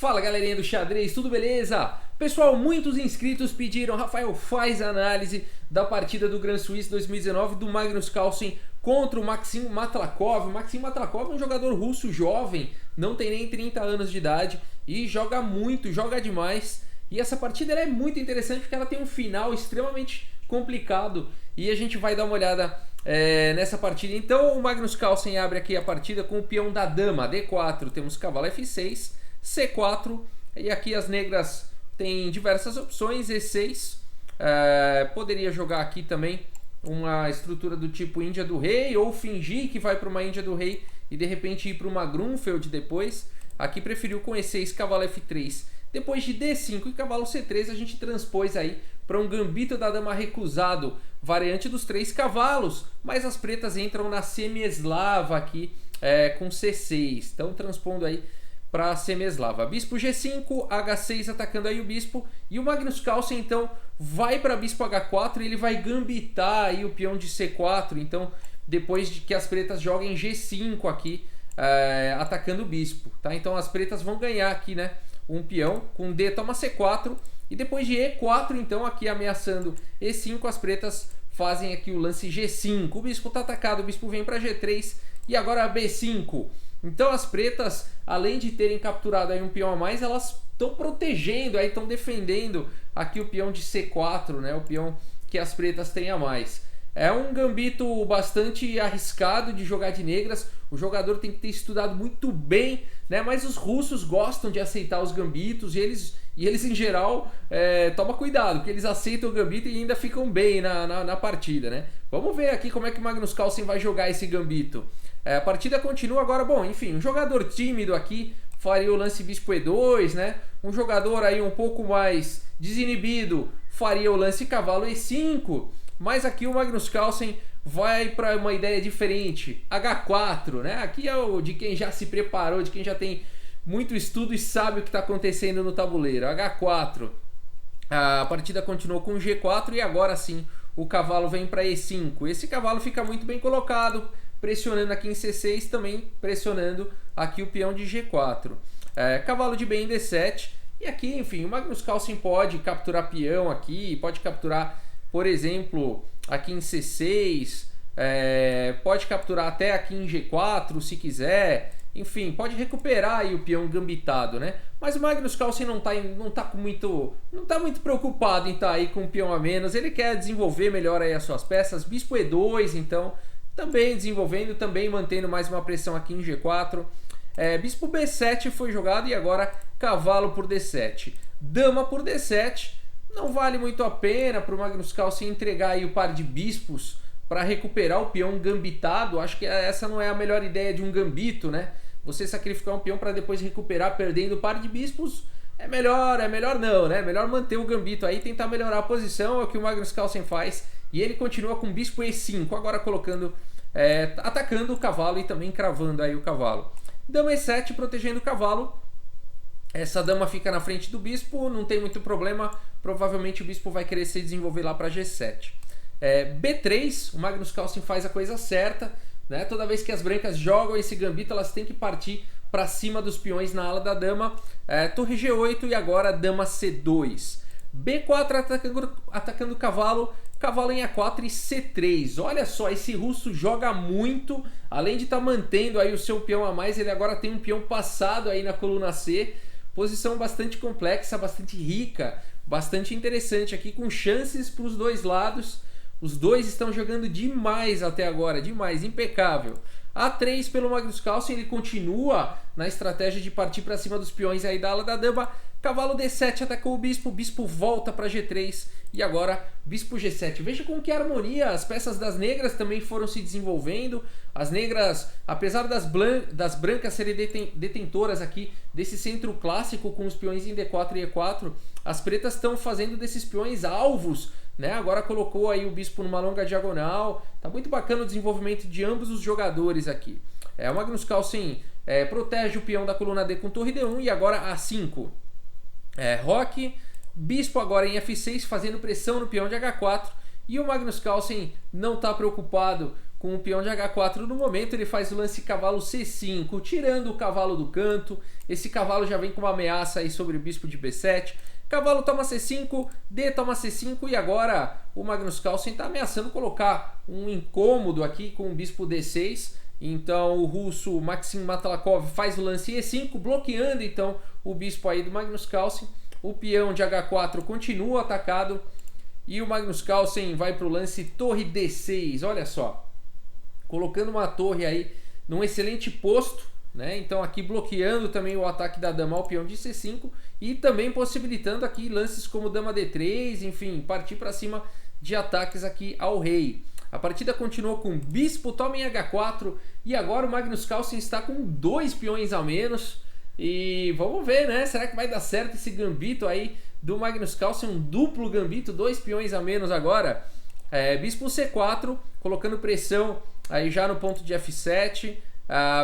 Fala galerinha do xadrez, tudo beleza? Pessoal, muitos inscritos pediram: Rafael, faz a análise da partida do Grand Swiss 2019 do Magnus Carlsen contra o Maxim Matlakov. O Maxim Matlakov é um jogador russo jovem, não tem nem 30 anos de idade e joga muito, joga demais. E essa partida ela é muito interessante porque ela tem um final extremamente complicado e a gente vai dar uma olhada nessa partida. Então o Magnus Carlsen abre aqui a partida com o peão da dama, D4, temos cavalo F6, C4, e aqui as negras têm diversas opções, E6, poderia jogar aqui também uma estrutura do tipo Índia do Rei, ou fingir que vai para uma Índia do Rei e de repente ir para uma Grunfeld depois. Aqui preferiu com E6, cavalo F3. Depois de D5 e cavalo C3 a gente transpôs aí para um gambito da dama recusado, variante dos 3 cavalos, mas as pretas entram na semi-eslava aqui com C6, então transpondo aí para a semi-eslava. Bispo G5, H6 atacando aí o bispo, e o Magnus Carlsen então vai para bispo H4 e ele vai gambitar aí o peão de C4, então depois de que as pretas joguem G5 aqui, atacando o bispo, tá? Então as pretas vão ganhar aqui, né, um peão, com D toma C4, e depois de E4, então aqui ameaçando E5, as pretas fazem aqui o lance G5, o bispo está atacado, o bispo vem para G3, e agora B5. Então as pretas, além de terem capturado aí um peão a mais, elas estão protegendo, aí estão defendendo aqui o peão de C4, né, o peão que as pretas têm a mais. É um gambito bastante arriscado de jogar de negras, o jogador tem que ter estudado muito bem, né? Mas os russos gostam de aceitar os gambitos e eles em geral, toma cuidado, porque eles aceitam o gambito e ainda ficam bem na partida, né? Vamos ver aqui como é que o Magnus Carlsen vai jogar esse gambito. A partida continua agora, bom, enfim, um jogador tímido aqui faria o lance bispo E2, né? Um jogador aí um pouco mais desinibido faria o lance cavalo E5, mas aqui o Magnus Carlsen vai para uma ideia diferente, H4, né? Aqui é o de quem já se preparou, de quem já tem muito estudo e sabe o que está acontecendo no tabuleiro. H4, a partida continuou com G4 e agora sim o cavalo vem para E5. Esse cavalo fica muito bem colocado, pressionando aqui em C6, também pressionando aqui o peão de G4. Cavalo de B em D7, e aqui, enfim, o Magnus Carlsen pode capturar peão aqui, pode capturar, por exemplo, aqui em C6, pode capturar até aqui em G4 se quiser, enfim, pode recuperar aí o peão gambitado, né? Mas o Magnus Carlsen não tá muito preocupado em estar aí com um peão a menos, ele quer desenvolver melhor aí as suas peças. Bispo E2, então, também desenvolvendo, também mantendo mais uma pressão aqui em G4. Bispo B7 foi jogado e agora cavalo por D7. Dama por D7. Não vale muito a pena para o Magnus Carlsen entregar aí o par de bispos para recuperar o peão gambitado. Acho que essa não é a melhor ideia de um gambito, né? Você sacrificar um peão para depois recuperar perdendo o par de bispos é melhor não, né? Melhor manter o gambito aí, tentar melhorar a posição, é o que o Magnus Carlsen faz. E ele continua com bispo E5, agora colocando, atacando o cavalo e também cravando aí o cavalo. Dama E7 protegendo o cavalo. Essa dama fica na frente do bispo, não tem muito problema, provavelmente o bispo vai querer se desenvolver lá para G7. B3, o Magnus Carlsen faz a coisa certa, né? Toda vez que as brancas jogam esse gambito, elas têm que partir para cima dos peões na ala da dama. Torre G8 e agora dama C2. B4 atacando o cavalo, cavalo em A4 e C3. Olha só, esse russo joga muito, além de estar mantendo aí o seu peão a mais, ele agora tem um peão passado aí na coluna C. Posição bastante complexa, bastante rica, bastante interessante aqui, com chances para os dois lados. Os dois estão jogando demais até agora, demais, impecável. A3 pelo Magnus Carlsen, ele continua na estratégia de partir para cima dos peões aí da ala da dama. Cavalo D7 atacou o bispo volta para G3 e agora bispo G7. Veja com que harmonia as peças das negras também foram se desenvolvendo. As negras, apesar das brancas serem detentoras aqui desse centro clássico com os peões em D4 e E4, as pretas estão fazendo desses peões alvos, né? Agora colocou aí o bispo numa longa diagonal. Tá muito bacana o desenvolvimento de ambos os jogadores aqui. O Magnus Carlsen protege o peão da coluna D com torre D1 e agora A5. Roque, bispo agora em F6 fazendo pressão no peão de H4 e o Magnus Carlsen não está preocupado com o peão de H4 no momento. Ele faz o lance cavalo C5, tirando o cavalo do canto. Esse cavalo já vem com uma ameaça aí sobre o bispo de B7. Cavalo toma C5, D toma C5 e agora o Magnus Carlsen está ameaçando colocar um incômodo aqui com o bispo D6. Então o russo Maxim Matlakov faz o lance E5, bloqueando então o bispo aí do Magnus Carlsen. O peão de H4 continua atacado e o Magnus Carlsen vai para o lance torre D6. Olha só, colocando uma torre aí num excelente posto, né? Então aqui bloqueando também o ataque da dama ao peão de C5 e também possibilitando aqui lances como dama D3, enfim, partir para cima de ataques aqui ao rei. A partida continuou com bispo toma em H4 e agora o Magnus Carlsen está com 2 peões a menos. E vamos ver, né? Será que vai dar certo esse gambito aí do Magnus Carlsen? Um duplo gambito, 2 peões a menos agora. Bispo C4, colocando pressão aí já no ponto de F7.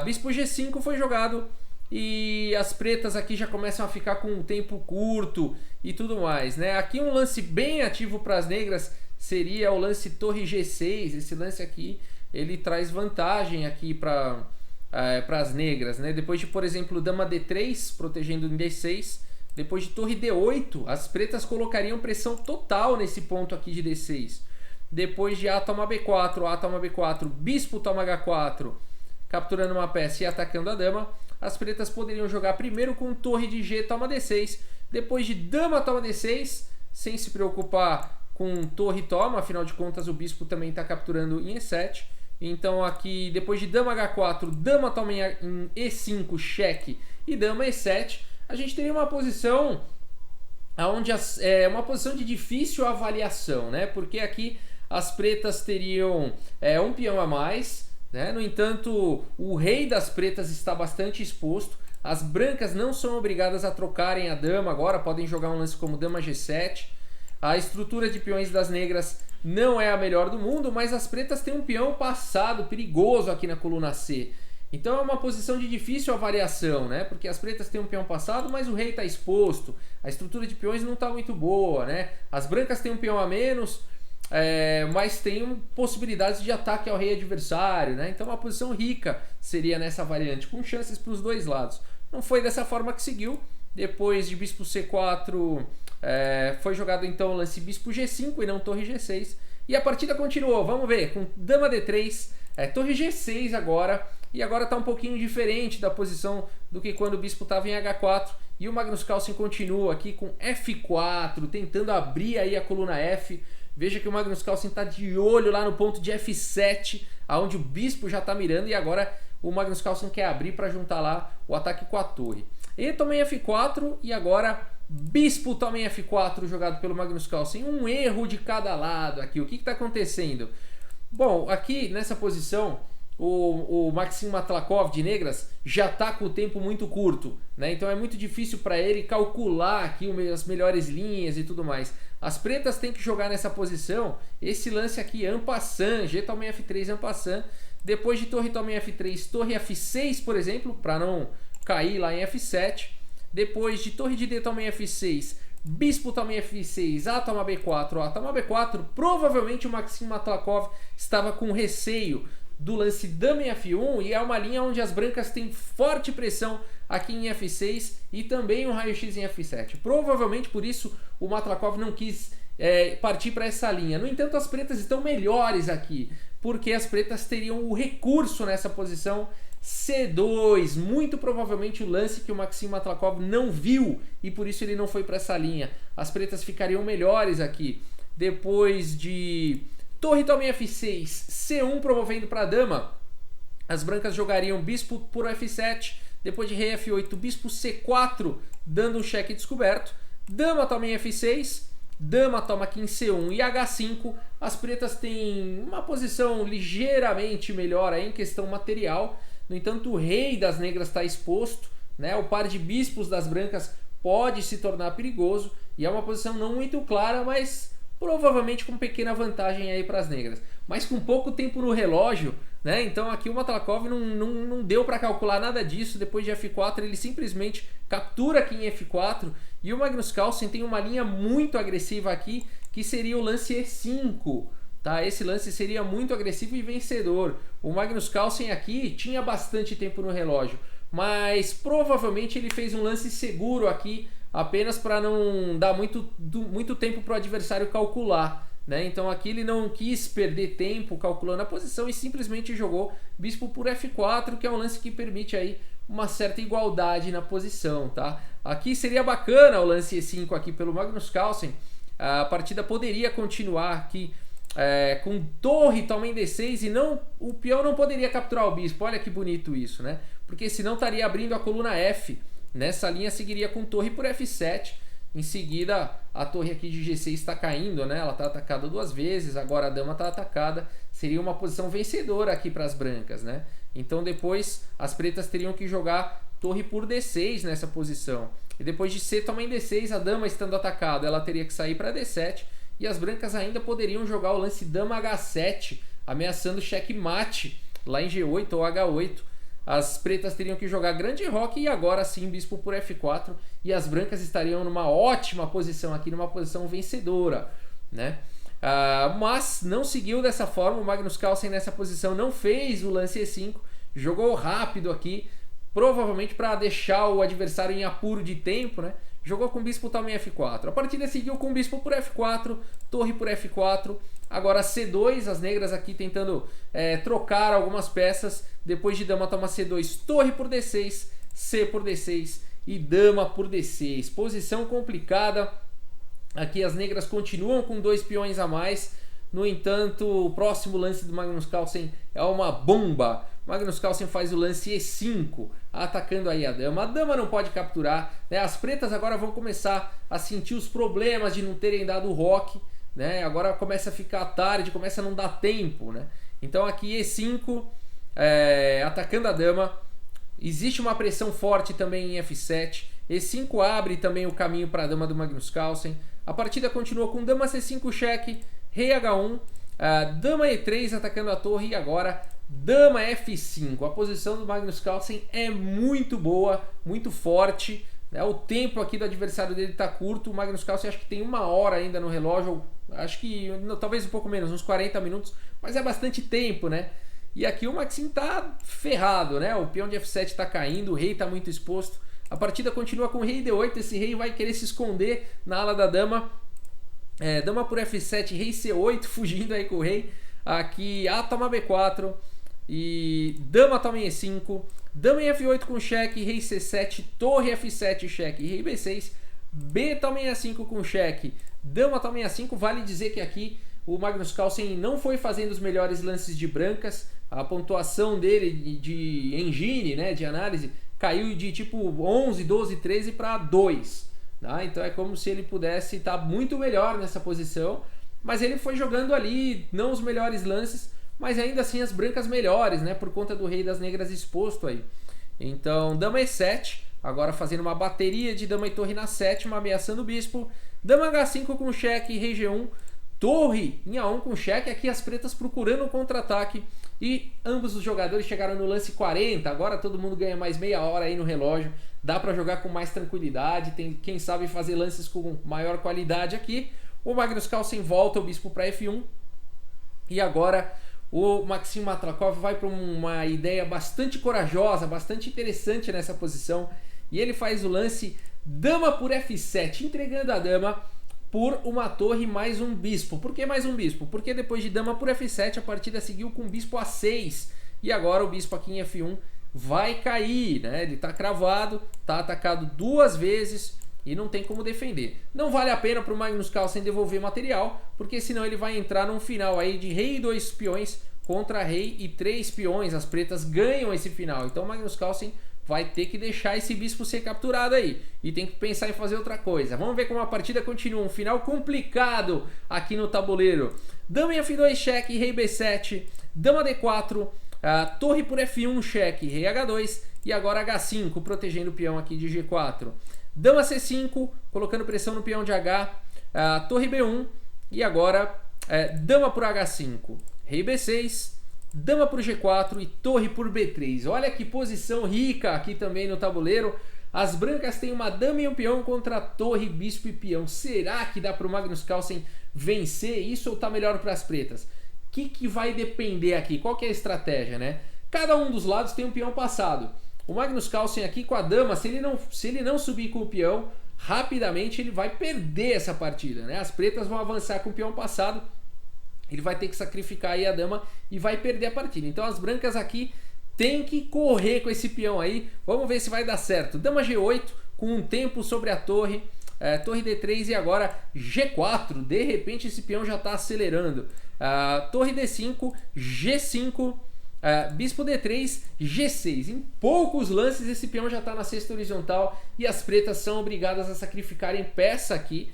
Bispo G5 foi jogado e as pretas aqui já começam a ficar com um tempo curto e tudo mais, né? Aqui um lance bem ativo para as negras seria o lance torre G6. Esse lance aqui ele traz vantagem aqui para as negras, né? Depois de, por exemplo, dama D3 protegendo em D6, depois de torre D8, as pretas colocariam pressão total nesse ponto aqui de D6. Depois de A toma B4, A toma B4, bispo toma H4, capturando uma peça e atacando a dama, as pretas poderiam jogar primeiro com torre de G toma D6, depois de dama toma D6, sem se preocupar com torre toma, afinal de contas o bispo também está capturando em E7. Então aqui, depois de dama H4, dama toma em E5, cheque, e dama E7, a gente teria uma posição onde uma posição de difícil avaliação, né? Porque aqui as pretas teriam um peão a mais, né? No entanto, o rei das pretas está bastante exposto. As brancas não são obrigadas a trocarem a dama agora, podem jogar um lance como dama G7. A estrutura de peões das negras não é a melhor do mundo, mas as pretas têm um peão passado perigoso aqui na coluna C. Então é uma posição de difícil avaliação, né? Porque as pretas têm um peão passado, mas o rei está exposto. A estrutura de peões não está muito boa, né? As brancas têm um peão a menos, mas tem possibilidades de ataque ao rei adversário, né? Então uma posição rica seria nessa variante, com chances para os dois lados. Não foi dessa forma que seguiu. Depois de bispo C4, foi jogado então o lance bispo G5 e não torre G6. E a partida continuou, vamos ver, com dama D3, torre G6 agora. E agora está um pouquinho diferente da posição do que quando o bispo estava em H4. E o Magnus Carlsen continua aqui com F4, tentando abrir aí a coluna F. Veja que o Magnus Carlsen está de olho lá no ponto de F7, aonde o bispo já está mirando. E agora o Magnus Carlsen quer abrir para juntar lá o ataque com a torre. E toma em F4 e agora bispo toma em F4 jogado pelo Magnus Carlsen. Um erro de cada lado aqui. O que está acontecendo? Bom, aqui nessa posição o Maxim Matlakov de negras já está com o tempo muito curto, né? Então é muito difícil para ele calcular aqui as melhores linhas e tudo mais. As pretas têm que jogar nessa posição esse lance aqui en passant, G toma em F3 en passant. Depois de torre toma em F3, torre F6, por exemplo, para não cair lá em F7. Depois de torre de D toma em F6, bispo toma em F6, A toma B4, A toma B4. Provavelmente o Maxim Matlakov estava com receio do lance dama em F1 e é uma linha onde as brancas têm forte pressão aqui em F6 e também um raio-x em F7. Provavelmente por isso o Matlakov não quis partir para essa linha. No entanto, as pretas estão melhores aqui, porque as pretas teriam o recurso nessa posição C2, muito provavelmente o lance que o Maxim Matlakov não viu e por isso ele não foi para essa linha. As pretas ficariam melhores aqui. Depois de torre toma em F6, C1 promovendo para a dama, as brancas jogariam bispo por F7, depois de rei F8, bispo C4, dando um cheque descoberto, dama toma em F6, dama toma aqui em C1 e H5. As pretas têm uma posição ligeiramente melhor aí em questão material. No entanto, o rei das negras está exposto, né? O par de bispos das brancas pode se tornar perigoso e é uma posição não muito clara, mas provavelmente com pequena vantagem aí para as negras. Mas com pouco tempo no relógio, né? Então aqui o Matlakov não deu para calcular nada disso. Depois de F4 ele simplesmente captura aqui em F4 e o Magnus Carlsen tem uma linha muito agressiva aqui, que seria o lance E5. tá? Esse lance seria muito agressivo e vencedor. O Magnus Carlsen aqui tinha bastante tempo no relógio, mas provavelmente ele fez um lance seguro aqui, apenas para não dar muito tempo para o adversário calcular, né? Então aqui ele não quis perder tempo calculando a posição e simplesmente jogou bispo por F4, que é um lance que permite aí uma certa igualdade na posição, tá? Aqui seria bacana o lance E5 aqui pelo Magnus Carlsen. A partida poderia continuar aqui com torre toma em D6 e o peão não poderia capturar o bispo. Olha que bonito isso, né? Porque senão estaria abrindo a coluna F. Nessa linha seguiria com torre por F7. Em seguida a torre aqui de G6 está caindo, né? Ela está atacada 2 vezes, agora a dama está atacada. Seria uma posição vencedora aqui para as brancas, né? Então depois as pretas teriam que jogar torre por D6 nessa posição. E depois de C toma em D6, a dama estando atacada, ela teria que sair para D7. E as brancas ainda poderiam jogar o lance dama H7, ameaçando checkmate lá em G8 ou H8. As pretas teriam que jogar grande roque e agora sim bispo por F4. E as brancas estariam numa ótima posição aqui, numa posição vencedora, né? Mas não seguiu dessa forma. O Magnus Carlsen nessa posição não fez o lance E5, jogou rápido aqui, provavelmente para deixar o adversário em apuro de tempo, né? Jogou com bispo também F4. A partida seguiu com bispo por F4, torre por F4. Agora C2, as negras aqui tentando trocar algumas peças. Depois de dama toma C2, torre por D6, C por D6 e dama por D6. Posição complicada. Aqui as negras continuam com 2 peões a mais. No entanto, o próximo lance do Magnus Carlsen é uma bomba. Magnus Carlsen faz o lance E5, atacando aí a dama. A dama não pode capturar, né? As pretas agora vão começar a sentir os problemas de não terem dado o roque, né? Agora começa a ficar tarde, começa a não dar tempo, né? Então aqui E5, atacando a dama. Existe uma pressão forte também em F7. E5 abre também o caminho para a dama do Magnus Carlsen. A partida continua com dama C5 cheque, rei H1, dama E3 atacando a torre e agora dama F5. A posição do Magnus Carlsen é muito boa, muito forte, né? O tempo aqui do adversário dele está curto. O Magnus Carlsen acho que tem 1 hora ainda no relógio, acho que talvez um pouco menos, uns 40 minutos, mas é bastante tempo, né? E aqui o Maxim tá ferrado, né? O peão de F7 está caindo, o rei está muito exposto. A partida continua com rei D8, esse rei vai querer se esconder na ala da dama. Dama por F7, rei C8, fugindo aí com o rei. Aqui A toma B4 e dama toma em E5. Dama em F8 com cheque, rei C7, torre F7 cheque, rei B6. B toma em A5 com cheque, dama toma em A5. Vale dizer que aqui o Magnus Carlsen não foi fazendo os melhores lances de brancas. A pontuação dele de engine, né, de análise, caiu de tipo 11, 12, 13 para 2. Tá? Então é como se ele pudesse estar muito melhor nessa posição. Mas ele foi jogando ali, não os melhores lances, mas ainda assim as brancas melhores, né? Por conta do rei das negras exposto aí. Então dama E7, agora fazendo uma bateria de dama e torre na sétima, ameaçando o bispo. Dama H5 com cheque, rei G1. Torre em A1 com cheque, aqui as pretas procurando um contra-ataque. E ambos os jogadores chegaram no lance 40, agora todo mundo ganha mais meia hora aí no relógio. Dá para jogar com mais tranquilidade, tem quem sabe fazer lances com maior qualidade aqui. O Magnus Carlsen volta o bispo para F1. E agora o Maxim Matlakov vai para uma ideia bastante corajosa, bastante interessante nessa posição. E ele faz o lance dama por F7, entregando a dama por uma torre mais um bispo. Por que mais um bispo? Porque depois de dama por F7 a partida seguiu com bispo A6. E agora o bispo aqui em F1 vai cair, né? Ele está cravado, está atacado 2 vezes e não tem como defender. Não vale a pena para o Magnus Carlsen devolver material, porque senão ele vai entrar num final aí de rei e 2 peões contra rei e 3 peões. As pretas ganham esse final. Então o Magnus Carlsen vai ter que deixar esse bispo ser capturado aí. E tem que pensar em fazer outra coisa. Vamos ver como a partida continua. Um final complicado aqui no tabuleiro. Dama em F2 cheque, rei B7. Dama D4. Torre por F1 cheque, rei H2. E agora H5, protegendo o peão aqui de G4. Dama C5, colocando pressão no peão de H. Torre B1. E agora dama por H5. Rei B6. Dama por G4 e torre por B3. Olha que posição rica aqui também no tabuleiro. As brancas têm uma dama e um peão contra torre, bispo e peão. Será que dá para o Magnus Carlsen vencer isso ou tá melhor para as pretas? O que vai depender aqui? Qual que é a estratégia, né? Cada um dos lados tem um peão passado. O Magnus Carlsen aqui com a dama, se ele não subir com o peão, rapidamente ele vai perder essa partida, né? As pretas vão avançar com o peão passado, ele vai ter que sacrificar aí a dama e vai perder a partida. Então as brancas aqui tem que correr com esse peão aí. Vamos ver se vai dar certo. Dama G8 com um tempo sobre a torre. Torre D3 e agora G4. De repente esse peão já está acelerando. Torre D5, G5, Bispo D3, G6. Em poucos lances esse peão já está na sexta horizontal e as pretas são obrigadas a sacrificarem peça aqui.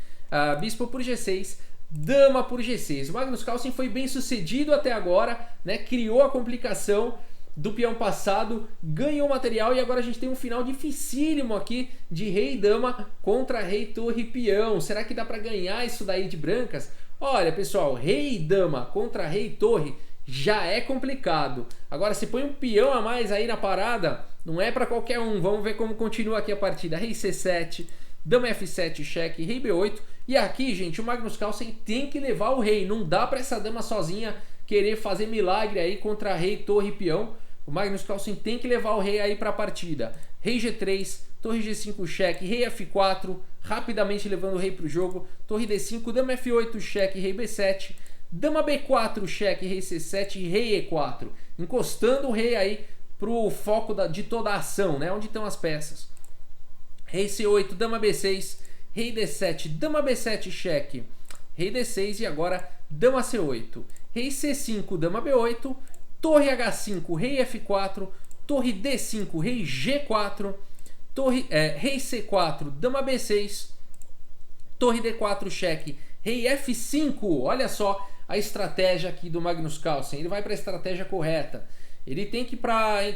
Bispo por G6. Dama por G6. O Magnus Carlsen foi bem sucedido até agora, né? Criou a complicação do peão passado, ganhou material e agora a gente tem um final dificílimo aqui de rei e dama contra rei, torre e peão. Será que dá para ganhar isso daí de brancas? Olha, pessoal, rei e dama contra rei e torre já é complicado. Agora, se põe um peão a mais aí na parada, não é para qualquer um. Vamos ver como continua aqui a partida. Rei C7, dama F7, cheque, rei B8. E aqui, gente, o Magnus Carlsen tem que levar o rei. Não dá para essa dama sozinha querer fazer milagre aí contra rei, torre e peão. O Magnus Carlsen tem que levar o rei aí para a partida. Rei G3, torre G5 cheque, rei F4, rapidamente levando o rei para o jogo. Torre D5, dama F8 cheque, rei B7, dama B4 cheque, rei C7 e rei E4. Encostando o rei aí para o foco de toda a ação, né? Onde estão as peças. Rei C8, dama B6, rei D7, dama B7 cheque, rei D6 e agora dama C8. Rei C5, dama B8, torre H5, rei F4, torre D5, rei G4, rei C4, dama B6, torre D4 cheque, rei F5. Olha só a estratégia aqui do Magnus Carlsen, ele vai para a estratégia correta. Ele tem que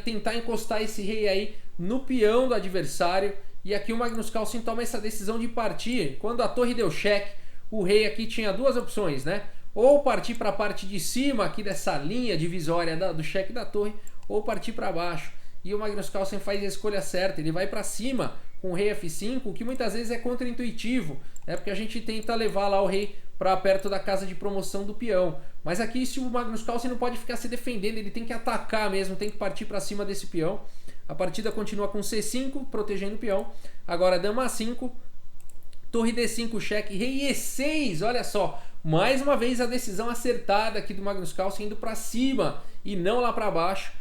tentar encostar esse rei aí no peão do adversário. E aqui o Magnus Carlsen toma essa decisão de partir. Quando a torre deu cheque, o rei aqui tinha duas opções, né? Ou partir para a parte de cima aqui dessa linha divisória do cheque da torre, ou partir para baixo. E o Magnus Carlsen faz a escolha certa, ele vai para cima com o rei F5, o que muitas vezes é contraintuitivo, né? Porque a gente tenta levar lá o rei para perto da casa de promoção do peão. Mas aqui se o Magnus Carlsen não pode ficar se defendendo, ele tem que atacar mesmo, tem que partir para cima desse peão. A partida continua com C5, protegendo o peão. Agora dama A5, torre D5 cheque, rei E6, olha só. Mais uma vez a decisão acertada aqui do Magnus Carlsen indo para cima e não lá para baixo.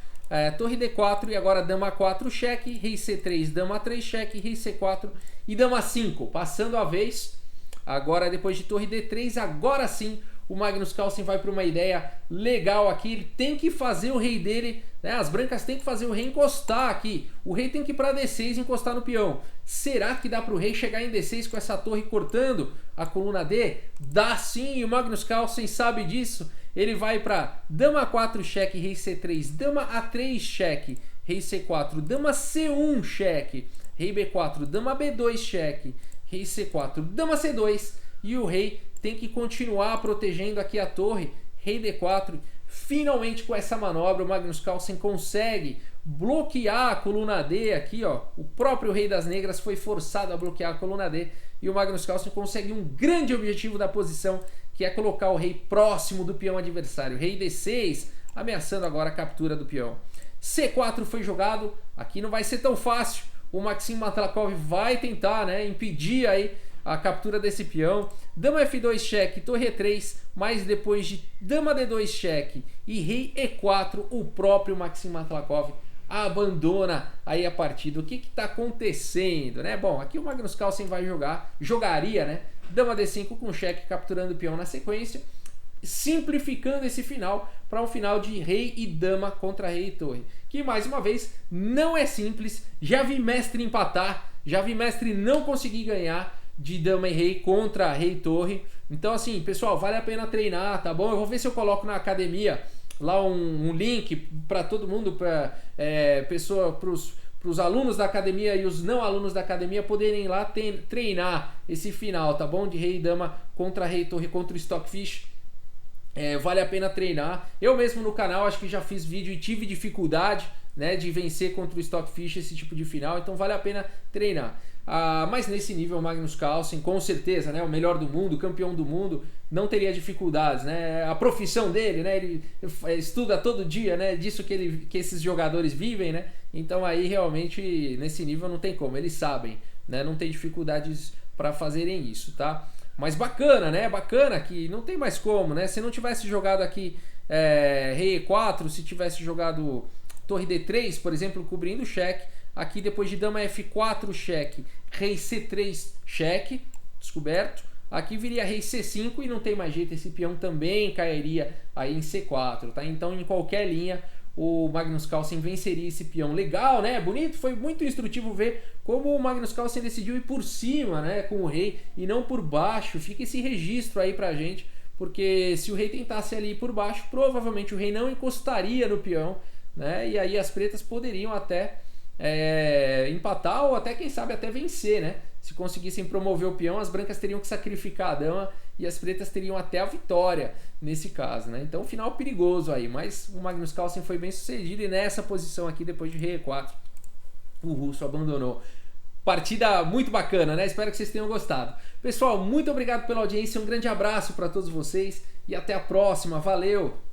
Torre D4 e agora dama A4 cheque, rei C3, dama A3 cheque, rei C4 e dama A5. Passando a vez, agora depois de torre D3, agora sim o Magnus Carlsen vai para uma ideia legal aqui. Ele tem que fazer o rei dele, né? As brancas têm que fazer o rei encostar aqui. O rei tem que ir para D6 e encostar no peão. Será que dá para o rei chegar em D6 com essa torre cortando a coluna D? Dá sim, e o Magnus Carlsen sabe disso. Ele vai para dama A4 cheque, rei C3, dama A3 cheque, rei C4, dama C1 cheque, rei B4, dama B2 cheque, rei C4, dama C2 e o rei tem que continuar protegendo aqui a torre, rei D4. Finalmente com essa manobra o Magnus Carlsen consegue bloquear a coluna D aqui, ó. O próprio rei das negras foi forçado a bloquear a coluna D e o Magnus Carlsen consegue um grande objetivo da posição, que é colocar o rei próximo do peão adversário. Rei D6, ameaçando agora a captura do peão. C4 foi jogado, aqui não vai ser tão fácil. O Maxim Matlakov vai tentar, né, impedir aí a captura desse peão. Dama F2 cheque, torre E3, mas depois de dama D2 cheque e rei E4, o próprio Maxim Matlakov abandona aí a partida. O que está acontecendo, né? Bom, aqui o Magnus Carlsen jogaria, né? Dama D5 com cheque, capturando o peão na sequência, simplificando esse final para um final de rei e dama contra rei e torre, que mais uma vez não é simples. Já vi mestre empatar, já vi mestre não conseguir ganhar de dama e rei contra rei e torre. Então assim, pessoal, vale a pena treinar, tá bom? Eu vou ver se eu coloco na academia lá um link para todo mundo, para os alunos da academia e os não alunos da academia poderem ir lá treinar esse final, tá bom? De rei e dama contra rei e torre contra o Stockfish. Vale a pena treinar. Eu mesmo no canal acho que já fiz vídeo e tive dificuldade, né, de vencer contra o Stockfish esse tipo de final, então vale a pena treinar. Mas nesse nível o Magnus Carlsen, com certeza, né, o melhor do mundo, campeão do mundo, não teria dificuldades, né? A profissão dele, né, ele estuda todo dia, né, disso que esses jogadores vivem, né? Então aí realmente nesse nível não tem como, eles sabem, né? Não tem dificuldades para fazerem isso, tá? Mas bacana, né? Bacana que não tem mais como, né? Se não tivesse jogado aqui Rei E4, se tivesse jogado Torre D3, por exemplo, cobrindo o cheque, aqui depois de Dama F4, cheque, Rei C3, cheque, descoberto. Aqui viria Rei C5 e não tem mais jeito, esse peão também cairia aí em C4, tá? Então em qualquer linha o Magnus Carlsen venceria esse peão. Legal, né? Bonito, foi muito instrutivo ver como o Magnus Carlsen decidiu ir por cima, né, com o rei e não por baixo. Fica esse registro aí pra gente, porque se o rei tentasse ali ir por baixo, provavelmente o rei não encostaria no peão, né? E aí as pretas poderiam até empatar ou até, quem sabe, até vencer, né? Se conseguissem promover o peão, as brancas teriam que sacrificar a dama e as pretas teriam até a vitória nesse caso, né? Então, final perigoso aí, mas o Magnus Carlsen foi bem sucedido e nessa posição aqui, depois de Rei E4, o russo abandonou. Partida muito bacana, né? Espero que vocês tenham gostado. Pessoal, muito obrigado pela audiência, um grande abraço para todos vocês e até a próxima. Valeu!